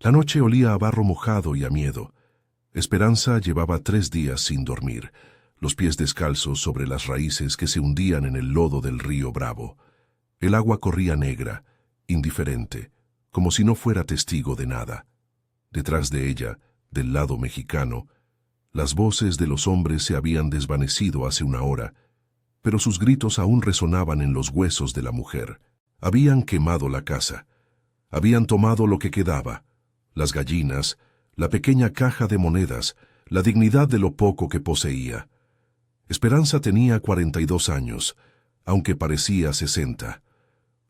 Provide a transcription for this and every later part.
La noche olía a barro mojado y a miedo. Esperanza llevaba 3 días sin dormir, los pies descalzos sobre las raíces que se hundían en el lodo del río Bravo. El agua corría negra, indiferente, como si no fuera testigo de nada. Detrás de ella, del lado mexicano, las voces de los hombres se habían desvanecido hace una hora, pero sus gritos aún resonaban en los huesos de la mujer. Habían quemado la casa. Habían tomado lo que quedaba, las gallinas, la pequeña caja de monedas, la dignidad de lo poco que poseía. Esperanza tenía 42 años, aunque parecía 60.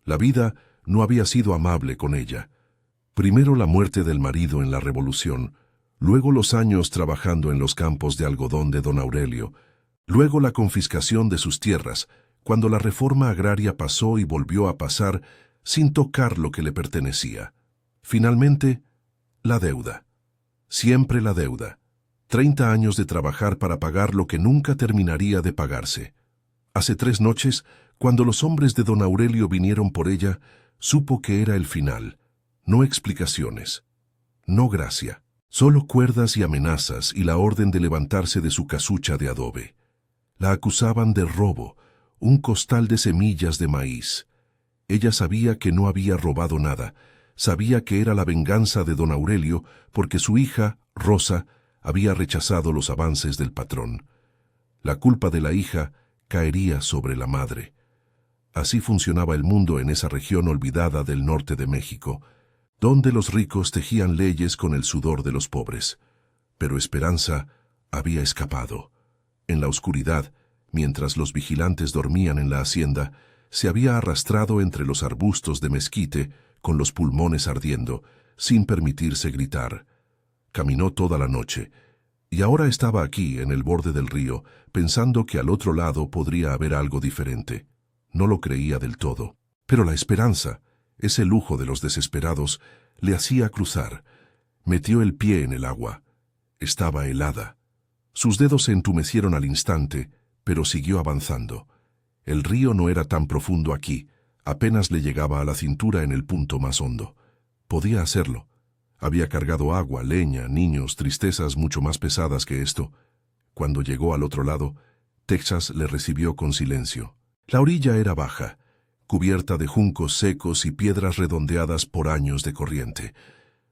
La vida no había sido amable con ella. Primero la muerte del marido en la Revolución, luego los años trabajando en los campos de algodón de don Aurelio, luego la confiscación de sus tierras, cuando la reforma agraria pasó y volvió a pasar sin tocar lo que le pertenecía. Finalmente, la deuda. Siempre la deuda. 30 años de trabajar para pagar lo que nunca terminaría de pagarse. Hace 3 noches, cuando los hombres de don Aurelio vinieron por ella, supo que era el final. No explicaciones. No gracia. Solo cuerdas y amenazas y la orden de levantarse de su casucha de adobe. La acusaban de robo, un costal de semillas de maíz. Ella sabía que no había robado nada. Sabía que era la venganza de don Aurelio porque su hija, Rosa, había rechazado los avances del patrón. La culpa de la hija caería sobre la madre. Así funcionaba el mundo en esa región olvidada del norte de México, donde los ricos tejían leyes con el sudor de los pobres. Pero Esperanza había escapado. En la oscuridad, mientras los vigilantes dormían en la hacienda, se había arrastrado entre los arbustos de mezquite, con los pulmones ardiendo, sin permitirse gritar. Caminó toda la noche, y ahora estaba aquí, en el borde del río, pensando que al otro lado podría haber algo diferente. No lo creía del todo. Pero la esperanza, ese lujo de los desesperados, le hacía cruzar. Metió el pie en el agua. Estaba helada. Sus dedos se entumecieron al instante, pero siguió avanzando. El río no era tan profundo aquí. Apenas le llegaba a la cintura en el punto más hondo. Podía hacerlo. Había cargado agua, leña, niños, tristezas mucho más pesadas que esto. Cuando llegó al otro lado, Texas le recibió con silencio. La orilla era baja, cubierta de juncos secos y piedras redondeadas por años de corriente.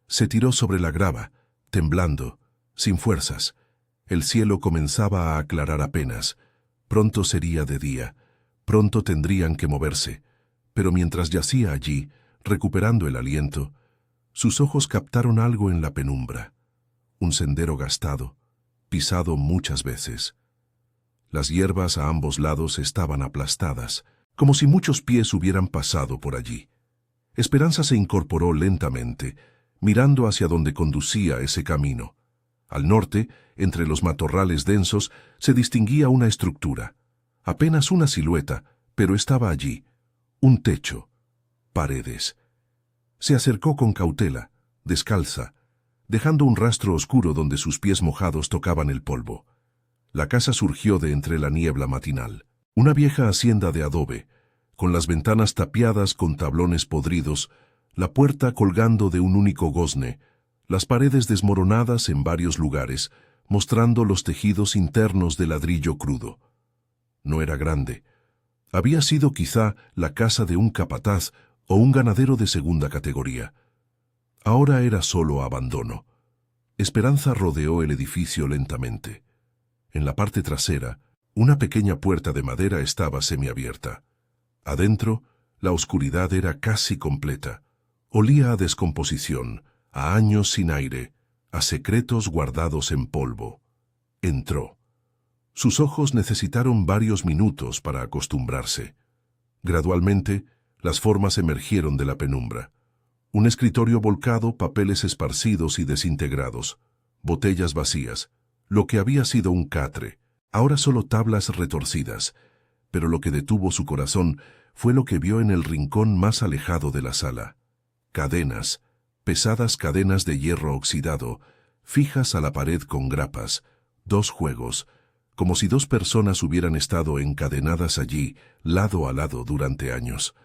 Se tiró sobre la grava, temblando, sin fuerzas. El cielo comenzaba a aclarar apenas. Pronto sería de día. Pronto tendrían que moverse. Pero mientras yacía allí, recuperando el aliento, sus ojos captaron algo en la penumbra. Un sendero gastado, pisado muchas veces. Las hierbas a ambos lados estaban aplastadas, como si muchos pies hubieran pasado por allí. Esperanza se incorporó lentamente, mirando hacia donde conducía ese camino. Al norte, entre los matorrales densos, se distinguía una estructura. Apenas una silueta, pero estaba allí. Un techo, paredes. Se acercó con cautela, descalza, dejando un rastro oscuro donde sus pies mojados tocaban el polvo. La casa surgió de entre la niebla matinal. Una vieja hacienda de adobe, con las ventanas tapiadas con tablones podridos, la puerta colgando de un único gozne, las paredes desmoronadas en varios lugares, mostrando los tejidos internos de ladrillo crudo. No era grande. Había sido quizá la casa de un capataz o un ganadero de segunda categoría. Ahora era solo abandono. Esperanza rodeó el edificio lentamente. En la parte trasera, una pequeña puerta de madera estaba semiabierta. Adentro, la oscuridad era casi completa. Olía a descomposición, a años sin aire, a secretos guardados en polvo. Entró. Sus ojos necesitaron varios minutos para acostumbrarse. Gradualmente, las formas emergieron de la penumbra. Un escritorio volcado, papeles esparcidos y desintegrados, botellas vacías, lo que había sido un catre, ahora solo tablas retorcidas, pero lo que detuvo su corazón fue lo que vio en el rincón más alejado de la sala. Cadenas, pesadas cadenas de hierro oxidado, fijas a la pared con grapas, 2 juegos, como si 2 personas hubieran estado encadenadas allí, lado a lado durante años.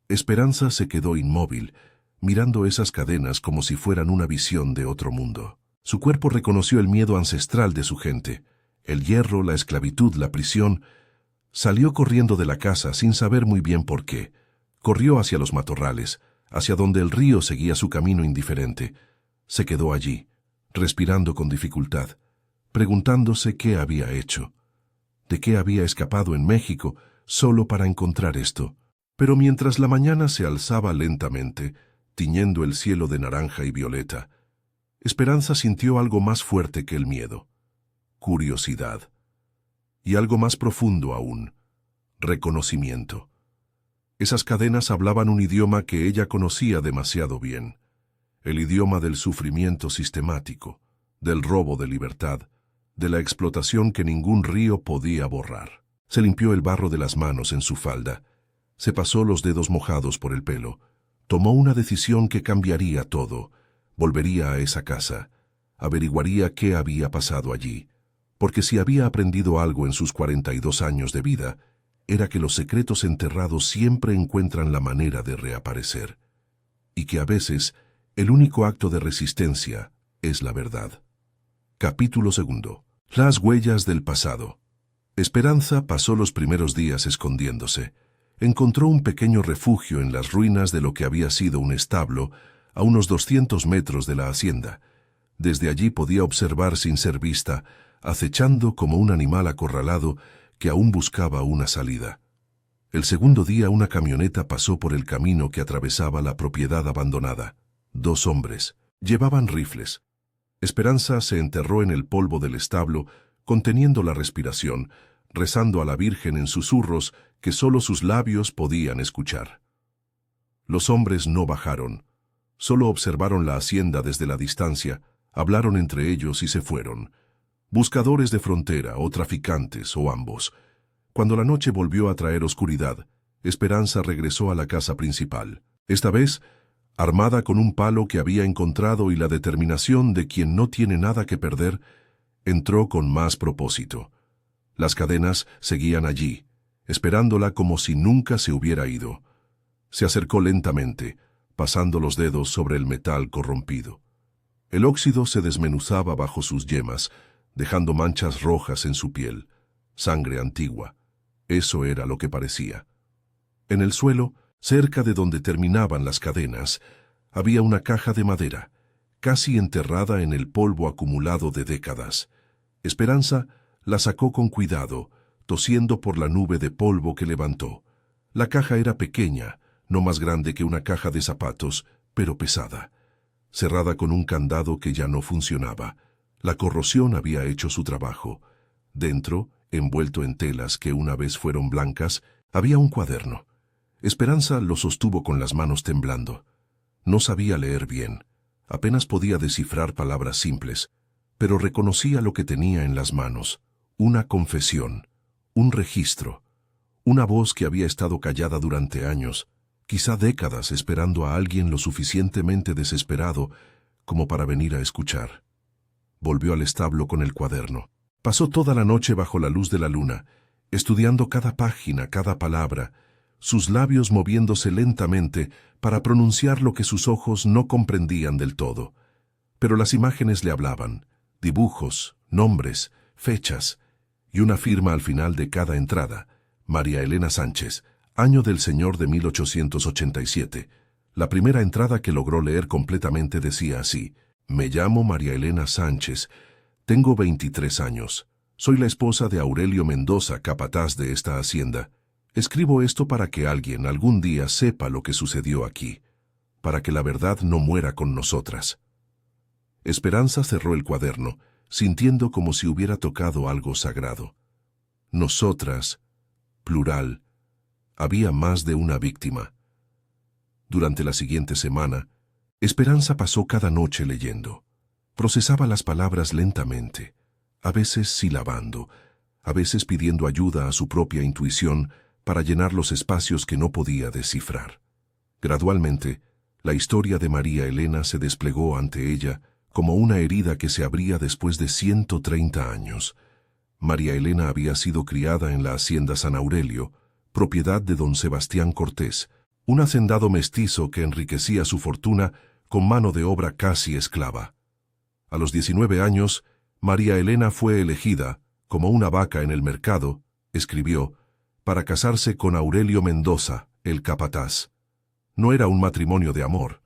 Esperanza se quedó inmóvil, mirando esas cadenas como si fueran una visión de otro mundo. Su cuerpo reconoció el miedo ancestral de su gente, el hierro, la esclavitud, la prisión. Salió corriendo de la casa sin saber muy bien por qué. Corrió hacia los matorrales, hacia donde el río seguía su camino indiferente. Se quedó allí, respirando con dificultad, preguntándose qué había hecho, de qué había escapado en México solo para encontrar esto. Pero mientras la mañana se alzaba lentamente, tiñendo el cielo de naranja y violeta, Esperanza sintió algo más fuerte que el miedo: curiosidad. Y algo más profundo aún: reconocimiento. Esas cadenas hablaban un idioma que ella conocía demasiado bien: el idioma del sufrimiento sistemático, del robo de libertad, de la explotación que ningún río podía borrar. Se limpió el barro de las manos en su falda, se pasó los dedos mojados por el pelo, tomó una decisión que cambiaría todo. Volvería a esa casa, averiguaría qué había pasado allí, porque si había aprendido algo en sus 42 años de vida, era que los secretos enterrados siempre encuentran la manera de reaparecer, y que a veces el único acto de resistencia es la verdad. Capítulo 2. Las huellas del pasado. Esperanza pasó los primeros días escondiéndose. Encontró un pequeño refugio en las ruinas de lo que había sido un establo, a unos 200 metros de la hacienda. Desde allí podía observar sin ser vista, acechando como un animal acorralado que aún buscaba una salida. El segundo día una camioneta pasó por el camino que atravesaba la propiedad abandonada. 2 hombres. Llevaban rifles. Esperanza se enterró en el polvo del establo, conteniendo la respiración, rezando a la Virgen en susurros que solo sus labios podían escuchar. Los hombres no bajaron. Solo observaron la hacienda desde la distancia, hablaron entre ellos y se fueron. Buscadores de frontera o traficantes o ambos. Cuando la noche volvió a traer oscuridad, Esperanza regresó a la casa principal. Esta vez, armada con un palo que había encontrado y la determinación de quien no tiene nada que perder, entró con más propósito. Las cadenas seguían allí, esperándola como si nunca se hubiera ido. Se acercó lentamente, pasando los dedos sobre el metal corrompido. El óxido se desmenuzaba bajo sus yemas, dejando manchas rojas en su piel. Sangre antigua. Eso era lo que parecía. En el suelo, cerca de donde terminaban las cadenas, había una caja de madera, casi enterrada en el polvo acumulado de décadas. Esperanza la sacó con cuidado, tosiendo por la nube de polvo que levantó. La caja era pequeña, no más grande que una caja de zapatos, pero pesada, cerrada con un candado que ya no funcionaba. La corrosión había hecho su trabajo. Dentro, envuelto en telas que una vez fueron blancas, había un cuaderno. Esperanza lo sostuvo con las manos temblando. No sabía leer bien, apenas podía descifrar palabras simples, pero reconocía lo que tenía en las manos: una confesión, un registro, una voz que había estado callada durante años, quizá décadas, esperando a alguien lo suficientemente desesperado como para venir a escuchar. Volvió al establo con el cuaderno. Pasó toda la noche bajo la luz de la luna, estudiando cada página, cada palabra, sus labios moviéndose lentamente para pronunciar lo que sus ojos no comprendían del todo. Pero las imágenes le hablaban: dibujos, nombres, fechas, y una firma al final de cada entrada: María Elena Sánchez, año del Señor de 1887. La primera entrada que logró leer completamente decía así: me llamo María Elena Sánchez, tengo 23 años, soy la esposa de Aurelio Mendoza, capataz de esta hacienda. Escribo esto para que alguien algún día sepa lo que sucedió aquí, para que la verdad no muera con nosotras. Esperanza cerró el cuaderno, sintiendo como si hubiera tocado algo sagrado. Nosotras, plural. Había más de una víctima. Durante la siguiente semana, Esperanza pasó cada noche leyendo. Procesaba las palabras lentamente, a veces silabando, a veces pidiendo ayuda a su propia intuición para llenar los espacios que no podía descifrar. Gradualmente, la historia de María Elena se desplegó ante ella como una herida que se abría después de 130 años. María Elena había sido criada en la hacienda San Aurelio, propiedad de don Sebastián Cortés, un hacendado mestizo que enriquecía su fortuna con mano de obra casi esclava. A los 19 años, María Elena fue elegida, como una vaca en el mercado, escribió, para casarse con Aurelio Mendoza, el capataz. No era un matrimonio de amor,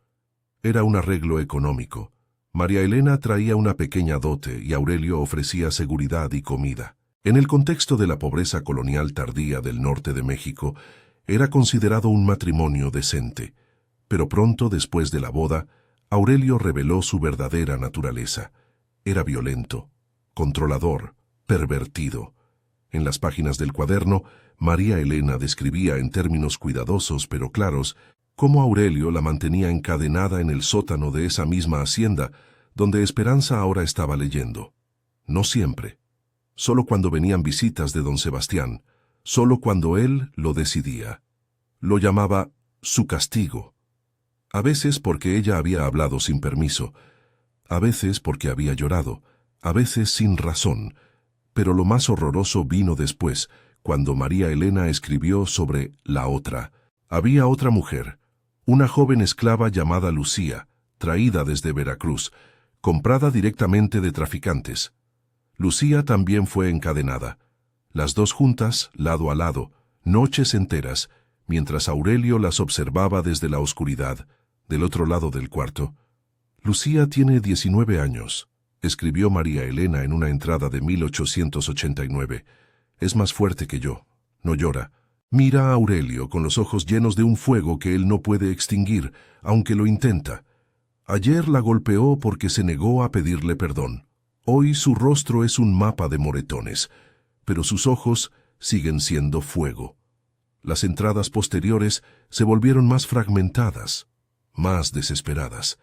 era un arreglo económico. María Elena traía una pequeña dote y Aurelio ofrecía seguridad y comida. En el contexto de la pobreza colonial tardía del norte de México, era considerado un matrimonio decente. Pero pronto después de la boda, Aurelio reveló su verdadera naturaleza. Era violento, controlador, pervertido. En las páginas del cuaderno, María Elena describía en términos cuidadosos pero claros cómo Aurelio la mantenía encadenada en el sótano de esa misma hacienda, donde Esperanza ahora estaba leyendo. No siempre. Solo cuando venían visitas de don Sebastián, solo cuando él lo decidía. Lo llamaba su castigo. A veces porque ella había hablado sin permiso, a veces porque había llorado, a veces sin razón, pero lo más horroroso vino después, cuando María Elena escribió sobre la otra. Había otra mujer, una joven esclava llamada Lucía, traída desde Veracruz, comprada directamente de traficantes. Lucía también fue encadenada. Las dos juntas, lado a lado, noches enteras, mientras Aurelio las observaba desde la oscuridad, del otro lado del cuarto. Lucía tiene 19 años, escribió María Elena en una entrada de 1889. Es más fuerte que yo, no llora. Mira a Aurelio con los ojos llenos de un fuego que él no puede extinguir, aunque lo intenta. Ayer la golpeó porque se negó a pedirle perdón. Hoy su rostro es un mapa de moretones, pero sus ojos siguen siendo fuego. Las entradas posteriores se volvieron más fragmentadas, más desesperadas.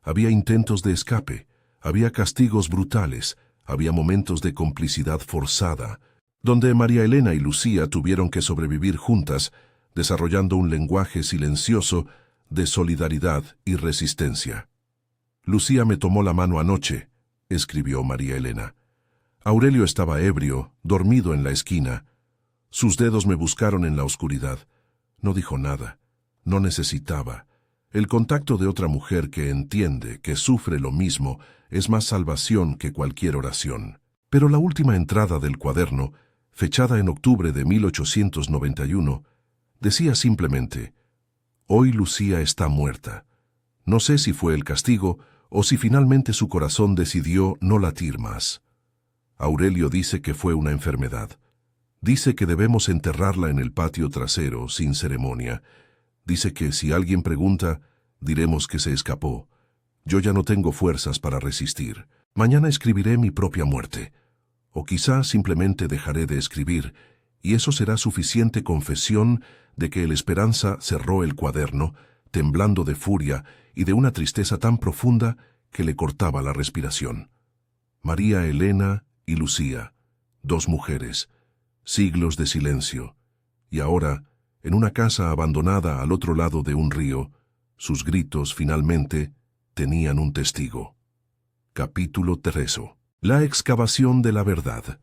Había intentos de escape, había castigos brutales, había momentos de complicidad forzada, donde María Elena y Lucía tuvieron que sobrevivir juntas, desarrollando un lenguaje silencioso de solidaridad y resistencia. Lucía me tomó la mano anoche, escribió María Elena. Aurelio estaba ebrio, dormido en la esquina. Sus dedos me buscaron en la oscuridad. No dijo nada. No necesitaba. El contacto de otra mujer que entiende, que sufre lo mismo, es más salvación que cualquier oración. Pero la última entrada del cuaderno, fechada en octubre de 1891, decía simplemente: «Hoy Lucía está muerta. No sé si fue el castigo o si finalmente su corazón decidió no latir más. Aurelio dice que fue una enfermedad. Dice que debemos enterrarla en el patio trasero, sin ceremonia. Dice que si alguien pregunta, diremos que se escapó. Yo ya no tengo fuerzas para resistir. Mañana escribiré mi propia muerte. O quizá simplemente dejaré de escribir, y eso será suficiente confesión de que el Esperanza cerró el cuaderno, temblando de furia y de una tristeza tan profunda que le cortaba la respiración. María Elena y Lucía, dos mujeres, siglos de silencio, y ahora, en una casa abandonada al otro lado de un río, sus gritos finalmente tenían un testigo. Capítulo 3. La excavación de la verdad.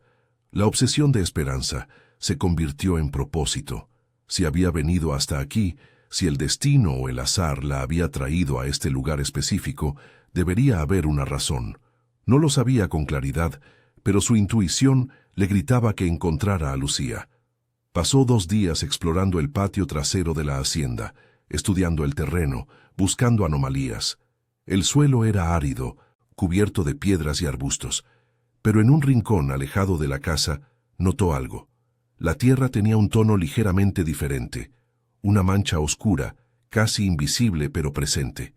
La obsesión de Esperanza se convirtió en propósito. Si había venido hasta aquí, si el destino o el azar la había traído a este lugar específico, debería haber una razón. No lo sabía con claridad, pero su intuición le gritaba que encontrara a Lucía. Pasó 2 días explorando el patio trasero de la hacienda, estudiando el terreno, buscando anomalías. El suelo era árido, cubierto de piedras y arbustos, pero en un rincón alejado de la casa notó algo. La tierra tenía un tono ligeramente diferente, una mancha oscura, casi invisible pero presente,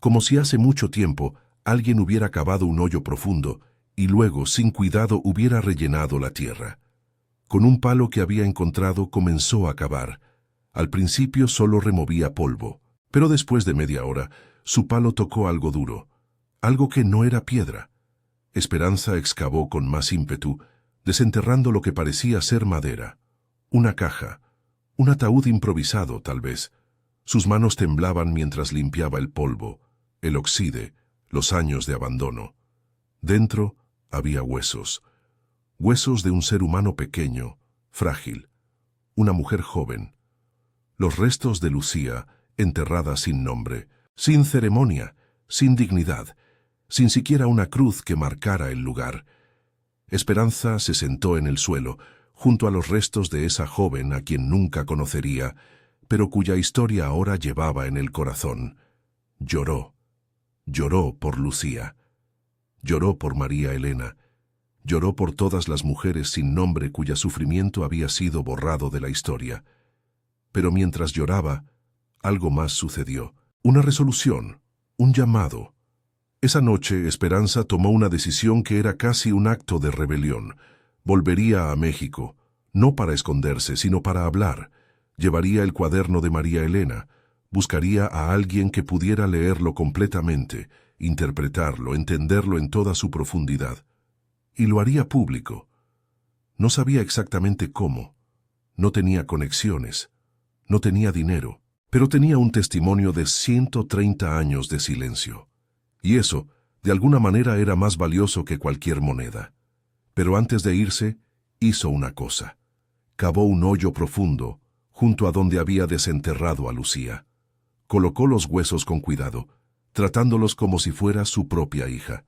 como si hace mucho tiempo alguien hubiera cavado un hoyo profundo y luego, sin cuidado, hubiera rellenado la tierra. Con un palo que había encontrado comenzó a cavar. Al principio solo removía polvo, pero después de media hora, su palo tocó algo duro, algo que no era piedra. Esperanza excavó con más ímpetu, desenterrando lo que parecía ser madera. Una caja, un ataúd improvisado, tal vez. Sus manos temblaban mientras limpiaba el polvo, el oxide, los años de abandono. Dentro había huesos. Huesos de un ser humano pequeño, frágil. Una mujer joven. Los restos de Lucía enterrada sin nombre, sin ceremonia, sin dignidad, sin siquiera una cruz que marcara el lugar. Esperanza se sentó en el suelo, junto a los restos de esa joven a quien nunca conocería, pero cuya historia ahora llevaba en el corazón. Lloró. Lloró por Lucía. Lloró por María Elena. Lloró por todas las mujeres sin nombre cuyo sufrimiento había sido borrado de la historia. Pero mientras lloraba, algo más sucedió. Una resolución, un llamado. Esa noche, Esperanza tomó una decisión que era casi un acto de rebelión. Volvería a México, no para esconderse, sino para hablar. Llevaría el cuaderno de María Elena. Buscaría a alguien que pudiera leerlo completamente, interpretarlo, entenderlo en toda su profundidad. Y lo haría público. No sabía exactamente cómo. No tenía conexiones. No tenía dinero. Pero tenía un testimonio de 130 años de silencio. Y eso, de alguna manera, era más valioso que cualquier moneda. Pero antes de irse, hizo una cosa. Cavó un hoyo profundo, junto a donde había desenterrado a Lucía. Colocó los huesos con cuidado, tratándolos como si fuera su propia hija.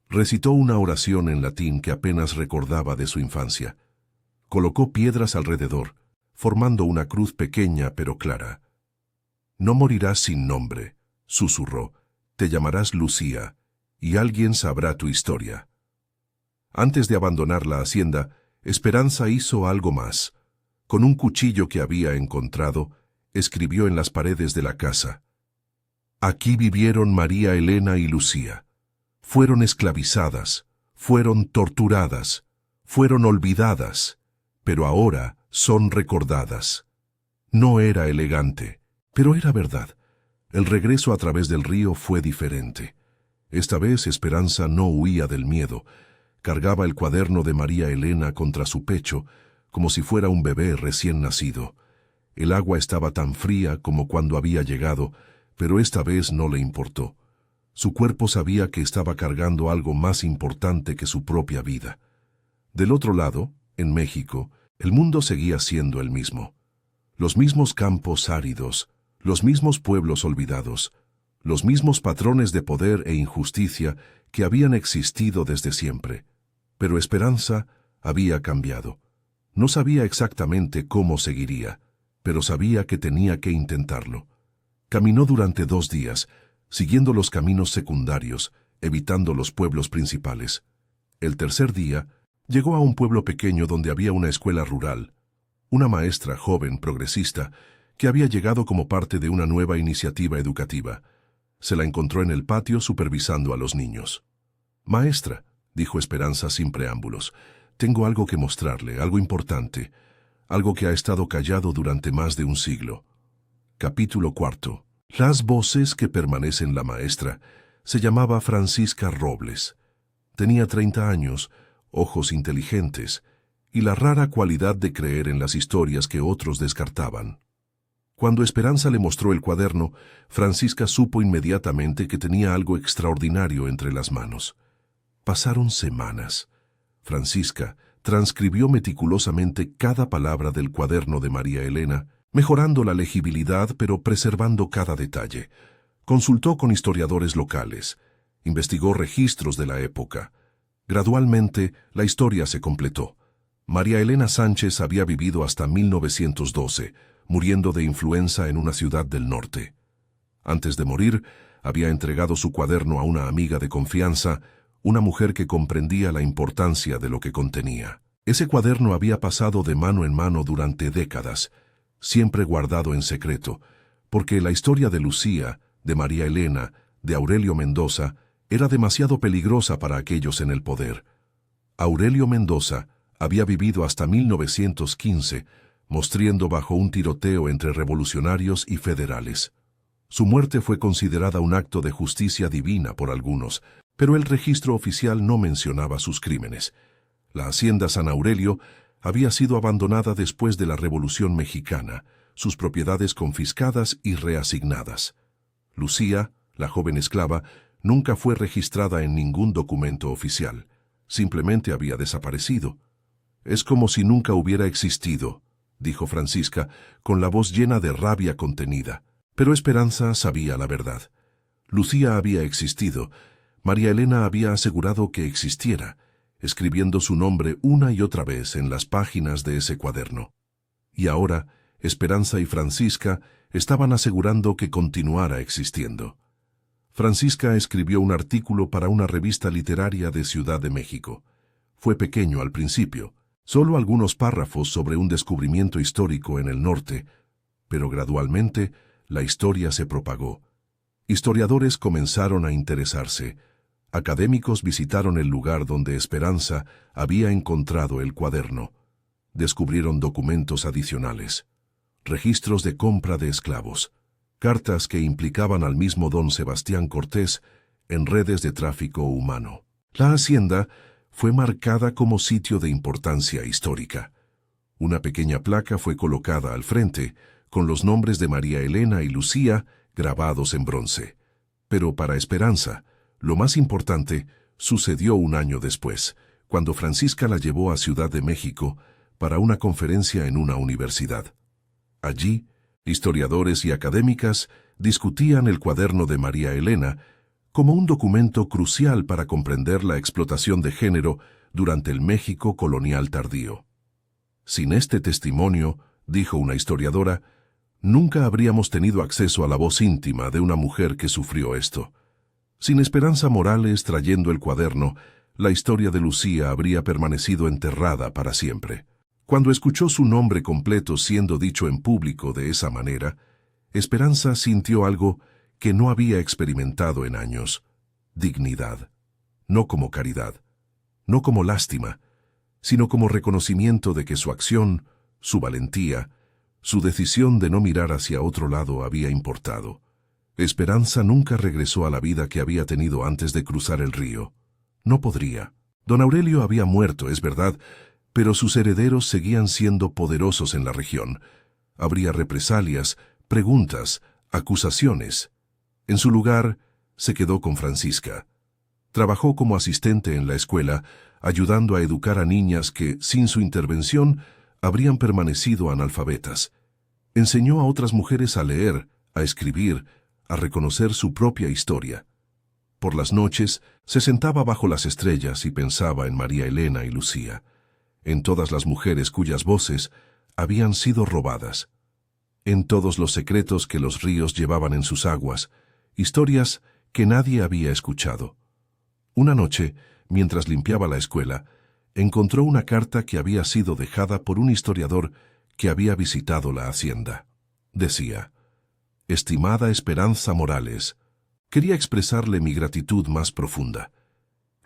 Recitó una oración en latín que apenas recordaba de su infancia. Colocó piedras alrededor, formando una cruz pequeña pero clara. «No morirás sin nombre», susurró. «Te llamarás Lucía, y alguien sabrá tu historia». Antes de abandonar la hacienda, Esperanza hizo algo más. Con un cuchillo que había encontrado, escribió en las paredes de la casa: «Aquí vivieron María Elena y Lucía. Fueron esclavizadas, fueron torturadas, fueron olvidadas, pero ahora son recordadas». No era elegante, pero era verdad. El regreso a través del río fue diferente. Esta vez Esperanza no huía del miedo. Cargaba el cuaderno de María Elena contra su pecho, como si fuera un bebé recién nacido. El agua estaba tan fría como cuando había llegado, pero esta vez no le importó. Su cuerpo sabía que estaba cargando algo más importante que su propia vida. Del otro lado, en México, el mundo seguía siendo el mismo. Los mismos campos áridos, los mismos pueblos olvidados, los mismos patrones de poder e injusticia que habían existido desde siempre. Pero Esperanza había cambiado. No sabía exactamente cómo seguiría, pero sabía que tenía que intentarlo. Caminó durante 2 días, siguiendo los caminos secundarios, evitando los pueblos principales. El tercer día, llegó a un pueblo pequeño donde había una escuela rural. Una maestra joven, progresista, que había llegado como parte de una nueva iniciativa educativa. Se la encontró en el patio supervisando a los niños. «Maestra», dijo Esperanza sin preámbulos, «tengo algo que mostrarle, algo importante, algo que ha estado callado durante más de un siglo». Capítulo 4. Las voces que permanecen. La maestra se llamaba Francisca Robles. Tenía 30 años, ojos inteligentes, y la rara cualidad de creer en las historias que otros descartaban. Cuando Esperanza le mostró el cuaderno, Francisca supo inmediatamente que tenía algo extraordinario entre las manos. Pasaron semanas. Francisca transcribió meticulosamente cada palabra del cuaderno de María Elena, mejorando la legibilidad pero preservando cada detalle. Consultó con historiadores locales, investigó registros de la época. Gradualmente, la historia se completó. María Elena Sánchez había vivido hasta 1912, muriendo de influenza en una ciudad del norte. Antes de morir, había entregado su cuaderno a una amiga de confianza, una mujer que comprendía la importancia de lo que contenía. Ese cuaderno había pasado de mano en mano durante décadas, siempre guardado en secreto, porque la historia de Lucía, de María Elena, de Aurelio Mendoza, era demasiado peligrosa para aquellos en el poder. Aurelio Mendoza había vivido hasta 1915, muriendo bajo un tiroteo entre revolucionarios y federales. Su muerte fue considerada un acto de justicia divina por algunos, pero el registro oficial no mencionaba sus crímenes. La hacienda San Aurelio había sido abandonada después de la Revolución Mexicana, sus propiedades confiscadas y reasignadas. Lucía, la joven esclava, nunca fue registrada en ningún documento oficial. Simplemente había desaparecido. «Es como si nunca hubiera existido», dijo Francisca, con la voz llena de rabia contenida. Pero Esperanza sabía la verdad. Lucía había existido. María Elena había asegurado que existiera, escribiendo su nombre una y otra vez en las páginas de ese cuaderno. Y ahora, Esperanza y Francisca estaban asegurando que continuara existiendo. Francisca escribió un artículo para una revista literaria de Ciudad de México. Fue pequeño al principio, solo algunos párrafos sobre un descubrimiento histórico en el norte, pero gradualmente la historia se propagó. Historiadores comenzaron a interesarse. Académicos visitaron el lugar donde Esperanza había encontrado el cuaderno. Descubrieron documentos adicionales, registros de compra de esclavos, cartas que implicaban al mismo don Sebastián Cortés en redes de tráfico humano. La hacienda fue marcada como sitio de importancia histórica. Una pequeña placa fue colocada al frente, con los nombres de María Elena y Lucía grabados en bronce. Pero para Esperanza, lo más importante sucedió un año después, cuando Francisca la llevó a Ciudad de México para una conferencia en una universidad. Allí, historiadores y académicas discutían el cuaderno de María Elena como un documento crucial para comprender la explotación de género durante el México colonial tardío. Sin este testimonio, dijo una historiadora, nunca habríamos tenido acceso a la voz íntima de una mujer que sufrió esto. Sin Esperanza Morales trayendo el cuaderno, la historia de Lucía habría permanecido enterrada para siempre. Cuando escuchó su nombre completo siendo dicho en público de esa manera, Esperanza sintió algo que no había experimentado en años: dignidad. No como caridad, no como lástima, sino como reconocimiento de que su acción, su valentía, su decisión de no mirar hacia otro lado había importado. Esperanza nunca regresó a la vida que había tenido antes de cruzar el río. No podría. Don Aurelio había muerto, es verdad, pero sus herederos seguían siendo poderosos en la región. Habría represalias, preguntas, acusaciones. En su lugar, se quedó con Francisca. Trabajó como asistente en la escuela, ayudando a educar a niñas que, sin su intervención, habrían permanecido analfabetas. Enseñó a otras mujeres a leer, a escribir, a reconocer su propia historia. Por las noches, se sentaba bajo las estrellas y pensaba en María Elena y Lucía, en todas las mujeres cuyas voces habían sido robadas, en todos los secretos que los ríos llevaban en sus aguas, historias que nadie había escuchado. Una noche, mientras limpiaba la escuela, encontró una carta que había sido dejada por un historiador que había visitado la hacienda. Decía: «Estimada Esperanza Morales, quería expresarle mi gratitud más profunda.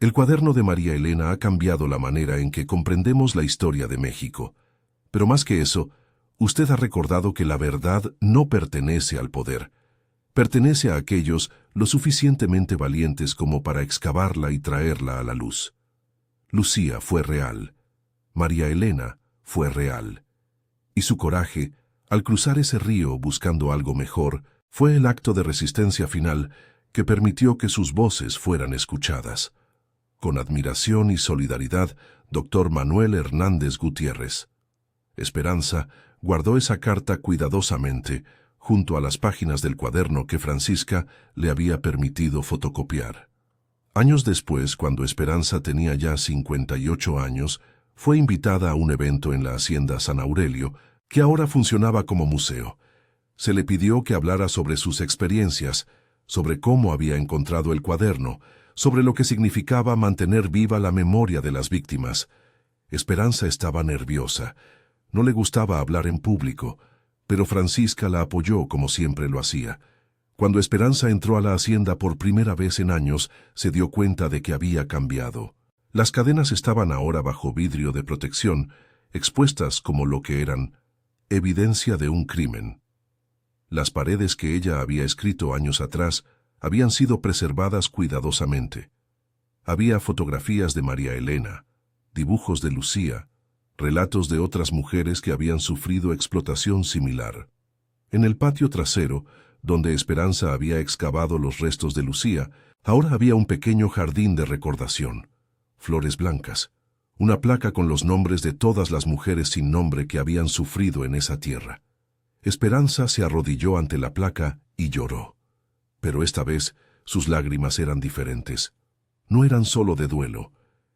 El cuaderno de María Elena ha cambiado la manera en que comprendemos la historia de México. Pero más que eso, usted ha recordado que la verdad no pertenece al poder. Pertenece a aquellos lo suficientemente valientes como para excavarla y traerla a la luz. Lucía fue real. María Elena fue real. Y su coraje, al cruzar ese río buscando algo mejor, fue el acto de resistencia final que permitió que sus voces fueran escuchadas. Con admiración y solidaridad, Dr. Manuel Hernández Gutiérrez». Esperanza guardó esa carta cuidadosamente junto a las páginas del cuaderno que Francisca le había permitido fotocopiar. Años después, cuando Esperanza tenía ya 58 años, fue invitada a un evento en la hacienda San Aurelio, que ahora funcionaba como museo. Se le pidió que hablara sobre sus experiencias, sobre cómo había encontrado el cuaderno, sobre lo que significaba mantener viva la memoria de las víctimas. Esperanza estaba nerviosa. No le gustaba hablar en público, pero Francisca la apoyó como siempre lo hacía. Cuando Esperanza entró a la hacienda por primera vez en años, se dio cuenta de que había cambiado. Las cadenas estaban ahora bajo vidrio de protección, expuestas como lo que eran: evidencia de un crimen. Las paredes que ella había escrito años atrás habían sido preservadas cuidadosamente. Había fotografías de María Elena, dibujos de Lucía, relatos de otras mujeres que habían sufrido explotación similar. En el patio trasero, donde Esperanza había excavado los restos de Lucía, ahora había un pequeño jardín de recordación, flores blancas, una placa con los nombres de todas las mujeres sin nombre que habían sufrido en esa tierra. Esperanza se arrodilló ante la placa y lloró. Pero esta vez sus lágrimas eran diferentes. No eran solo de duelo,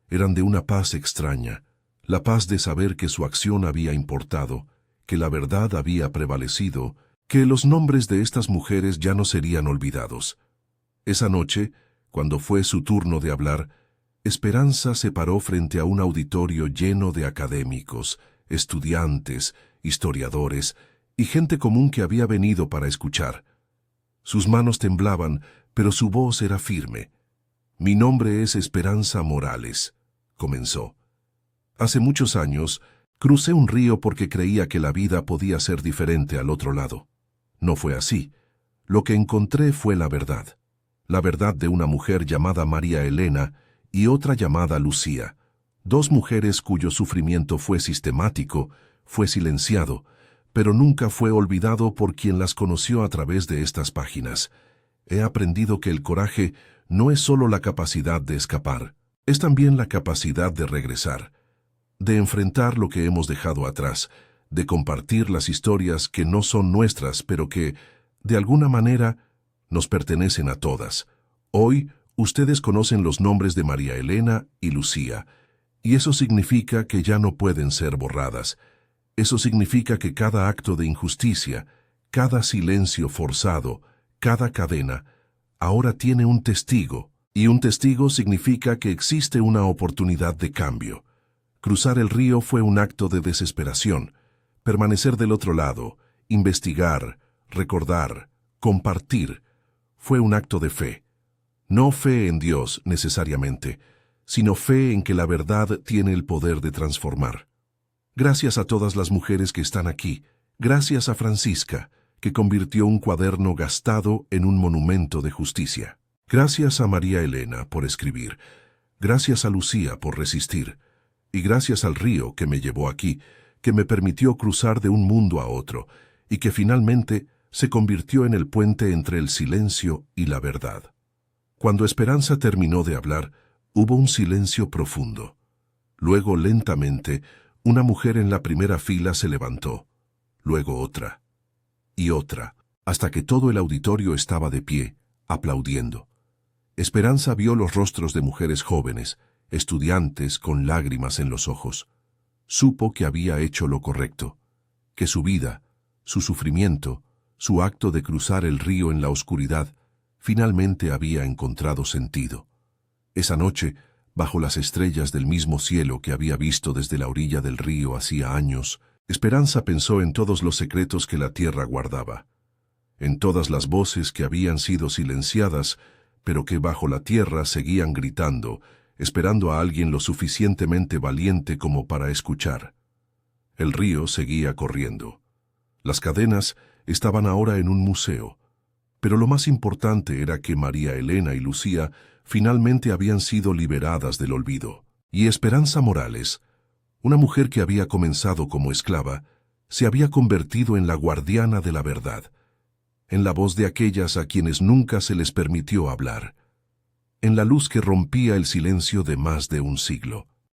eran de una paz extraña, la paz de saber que su acción había importado, que la verdad había prevalecido, que los nombres de estas mujeres ya no serían olvidados. Esa noche, cuando fue su turno de hablar, Esperanza se paró frente a un auditorio lleno de académicos, estudiantes, historiadores y gente común que había venido para escuchar. Sus manos temblaban, pero su voz era firme. «Mi nombre es Esperanza Morales», comenzó. «Hace muchos años, crucé un río porque creía que la vida podía ser diferente al otro lado. No fue así. Lo que encontré fue la verdad de una mujer llamada María Elena y otra llamada Lucía, dos mujeres cuyo sufrimiento fue sistemático, fue silenciado, pero nunca fue olvidado por quien las conoció a través de estas páginas. He aprendido que el coraje no es solo la capacidad de escapar, es también la capacidad de regresar, de enfrentar lo que hemos dejado atrás, de compartir las historias que no son nuestras, pero que, de alguna manera, nos pertenecen a todas. Hoy, ustedes conocen los nombres de María Elena y Lucía, y eso significa que ya no pueden ser borradas. Eso significa que cada acto de injusticia, cada silencio forzado, cada cadena, ahora tiene un testigo, y un testigo significa que existe una oportunidad de cambio. Cruzar el río fue un acto de desesperación. Permanecer del otro lado, investigar, recordar, compartir, fue un acto de fe. No fe en Dios, necesariamente, sino fe en que la verdad tiene el poder de transformar. Gracias a todas las mujeres que están aquí, gracias a Francisca, que convirtió un cuaderno gastado en un monumento de justicia. Gracias a María Elena por escribir, gracias a Lucía por resistir, y gracias al río que me llevó aquí, que me permitió cruzar de un mundo a otro, y que finalmente se convirtió en el puente entre el silencio y la verdad. Cuando Esperanza terminó de hablar, hubo un silencio profundo. Luego, lentamente, una mujer en la primera fila se levantó, luego otra, y otra, hasta que todo el auditorio estaba de pie, aplaudiendo. Esperanza vio los rostros de mujeres jóvenes, estudiantes con lágrimas en los ojos. Supo que había hecho lo correcto, que su vida, su sufrimiento, su acto de cruzar el río en la oscuridad, finalmente había encontrado sentido. Esa noche, bajo las estrellas del mismo cielo que había visto desde la orilla del río hacía años, Esperanza pensó en todos los secretos que la tierra guardaba, en todas las voces que habían sido silenciadas, pero que bajo la tierra seguían gritando, esperando a alguien lo suficientemente valiente como para escuchar. El río seguía corriendo. Las cadenas estaban ahora en un museo, pero lo más importante era que María Elena y Lucía finalmente habían sido liberadas del olvido, y Esperanza Morales, una mujer que había comenzado como esclava, se había convertido en la guardiana de la verdad, en la voz de aquellas a quienes nunca se les permitió hablar, en la luz que rompía el silencio de más de un siglo.